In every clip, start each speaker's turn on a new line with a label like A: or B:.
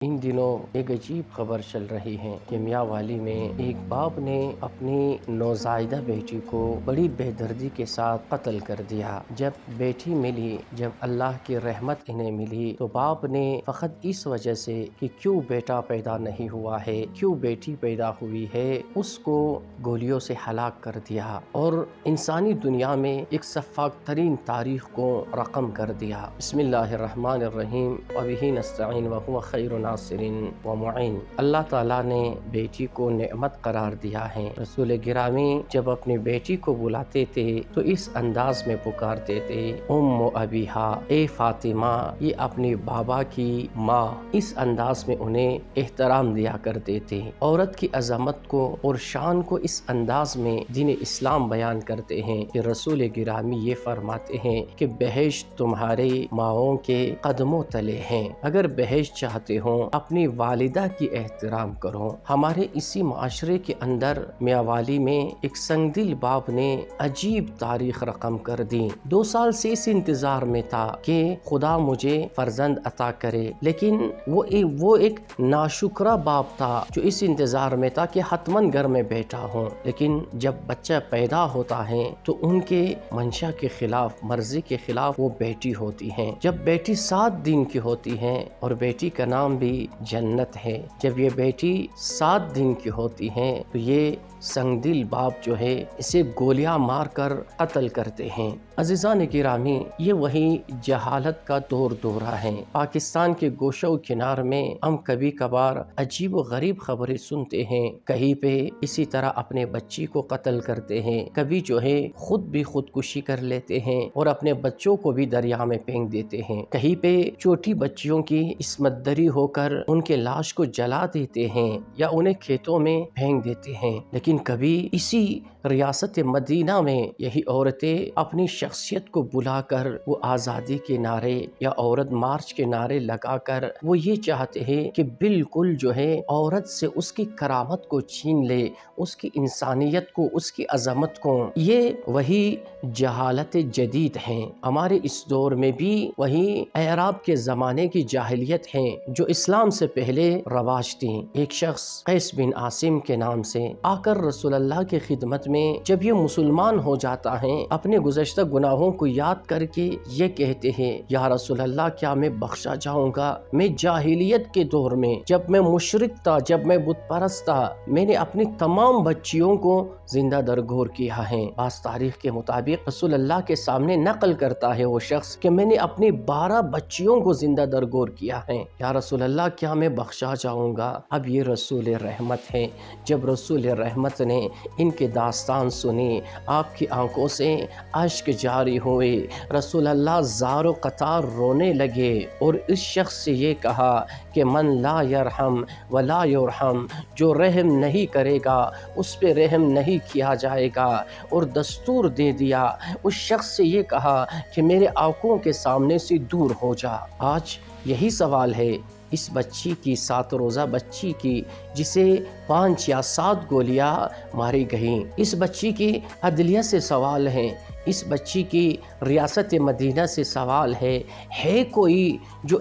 A: ان دنوں ایک عجیب خبر چل رہی ہے کہ میاں والی میں ایک باپ نے اپنی نوزائیدہ بیٹی کو بڑی بے دردی کے ساتھ قتل کر دیا۔ جب بیٹی ملی، جب اللہ کی رحمت انہیں ملی تو باپ نے فقط اس وجہ سے کہ کیوں بیٹا پیدا نہیں ہوا ہے، کیوں بیٹی پیدا ہوئی ہے، اس کو گولیوں سے ہلاک کر دیا اور انسانی دنیا میں ایک سفاک ترین تاریخ کو رقم کر دیا۔ بسم اللہ الرحمن الرحیم وبہ نستعین وہو خیر ناصرین و معین۔ اللہ تعالیٰ نے بیٹی کو نعمت قرار دیا ہے۔ رسول گرامی جب اپنی بیٹی کو بلاتے تھے تو اس انداز میں پکارتے تھے، ام ابیہا، اے فاطمہ، یہ اپنی بابا کی ماں۔ اس انداز میں انہیں احترام دیا کرتے تھے۔ عورت کی عظمت کو اور شان کو اس انداز میں دین اسلام بیان کرتے ہیں کہ رسول گرامی یہ فرماتے ہیں کہ بہشت تمہارے ماؤں کے قدموں تلے ہیں۔ اگر بہشت چاہتے ہو اپنی والدہ کی احترام کرو۔ ہمارے اسی معاشرے کے اندر میاں والی میں ایک سنگ دل باپ نے عجیب تاریخ رقم کر دی۔ 2 سال سے اس انتظار میں تھا کہ خدا مجھے فرزند عطا کرے، لیکن وہ ایک ناشکرہ باپ تھا جو اس انتظار میں تھا کہ حتماً گھر میں بیٹھا ہوں، لیکن جب بچہ پیدا ہوتا ہے تو ان کے منشا کے خلاف، مرضی کے خلاف وہ بیٹی ہوتی ہے۔ جب بیٹی 7 دن کی ہوتی ہے اور بیٹی کا نام بھی جنت ہے، جب یہ بیٹی 7 دن کی ہوتی ہے تو یہ سنگ دل باپ جو ہے اسے گولیاں مار کر قتل کرتے ہیں۔ عزیزان گرامی، یہ وہی جہالت کا دورہ ہے۔ پاکستان کے گوشہ و کنار میں ہم کبھی کبھار عجیب و غریب خبریں سنتے ہیں، کہیں پہ اسی طرح اپنے بچی کو قتل کرتے ہیں، کبھی جو ہے خود بھی خودکشی کر لیتے ہیں اور اپنے بچوں کو بھی دریا میں پھینک دیتے ہیں، کہیں پہ چھوٹی بچیوں کی عصمت دری ہو کر ان کے لاش کو جلا دیتے ہیں یا انہیں کھیتوں میں پھینک دیتے ہیں۔ لیکن کبھی اسی ریاست مدینہ میں یہی عورتیں اپنی شخصیت کو بلا کر وہ آزادی کے نعرے یا عورت مارچ کے نعرے لگا کر وہ یہ چاہتے ہیں کہ بالکل جو ہے عورت سے اس کی کرامت کو چھین لے، اس کی انسانیت کو، اس کی عظمت کو۔ یہ وہی جہالت جدید ہیں۔ ہمارے اس دور میں بھی وہی اعراب کے زمانے کی جاہلیت ہیں جو اسلام سے پہلے رواج تھی۔ ایک شخص قیس بن عاصم کے نام سے آ کر رسول اللہ کی خدمت میں جب یہ مسلمان ہو جاتا ہے، اپنے گزشتہ گناہوں کو یاد کر کے یہ کہتے ہیں، یا رسول اللہ کیا میں بخشا جاؤں گا؟ میں جاہلیت کے دور میں جب میں مشرک تھا، جب میں بت پرست تھا، میں نے اپنی تمام بچیوں کو زندہ درگور کیا ہے۔ بعض تاریخ کے مطابق رسول اللہ کے سامنے نقل کرتا ہے وہ شخص کہ میں نے اپنی 12 بچیوں کو زندہ درگور کیا ہے، یا رسول اللہ کیا میں بخشا جاؤں گا؟ اب یہ رسول رحمت ہے۔ جب رسول رحمت نے ان کے داستان سنی، آپ کی آنکھوں سے اشک جاری ہوئے، رسول اللہ زار و قطار رونے لگے اور اس شخص سے یہ کہا کہ من لا یرحم ولا یرحم، جو رحم نہیں کرے گا اس پہ رحم نہیں کیا جائے گا، اور دستور دے دیا، اس شخص سے یہ کہا کہ میرے آنکھوں کے سامنے سے دور ہو جا۔ آج یہی سوال ہے اس بچی کی، 7 روزہ بچی کی، جسے 5 یا 7 گولیاں ماری گئیں۔ اس بچی کی عدلیہ سے سوال ہے، اس بچی کی ریاست مدینہ سے سوال ہے کوئی جو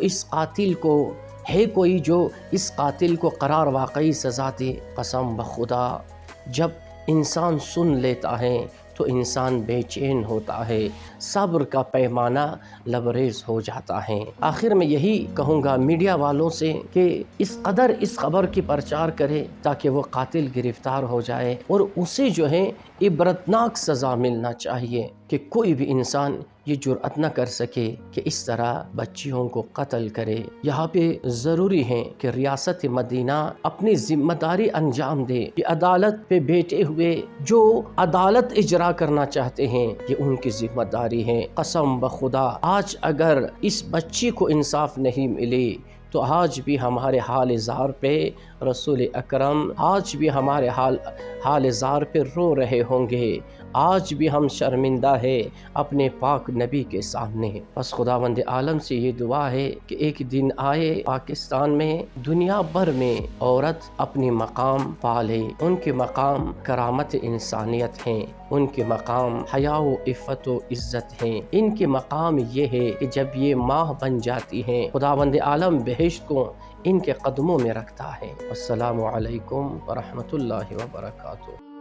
A: اس قاتل کو قرار واقعی سزا دے؟ قسم بخدا جب انسان سن لیتا ہے تو انسان بے چین ہوتا ہے، صبر کا پیمانہ لبریز ہو جاتا ہے۔ آخر میں یہی کہوں گا میڈیا والوں سے کہ اس قدر اس خبر کی پرچار کرے تاکہ وہ قاتل گرفتار ہو جائے اور اسے جو ہے عبرتناک سزا ملنا چاہیے کہ کوئی بھی انسان یہ جرأت نہ کر سکے کہ اس طرح بچیوں کو قتل کرے۔ یہاں پہ ضروری ہے کہ ریاست مدینہ اپنی ذمہ داری انجام دے کہ عدالت پہ بیٹھے ہوئے جو عدالت اجرا کرنا چاہتے ہیں یہ ان کی ذمہ داری ہے۔ قسم بخدا آج اگر اس بچی کو انصاف نہیں ملی تو آج بھی ہمارے حال زار پہ رسول اکرم آج بھی ہمارے حال زار پہ رو رہے ہوں گے، آج بھی ہم شرمندہ ہے اپنے پاک نبی کے سامنے۔ بس خداوند عالم سے یہ دعا ہے کہ ایک دن آئے پاکستان میں، دنیا بھر میں عورت اپنی مقام پالے، ان کے مقام کرامت انسانیت ہیں، ان کے مقام حیا و عفت و عزت ہیں، ان کے مقام یہ ہے کہ جب یہ ماں بن جاتی ہیں خداوند عالم بہشت کو ان کے قدموں میں رکھتا ہے۔ السلام علیکم ورحمۃ اللہ وبرکاتہ۔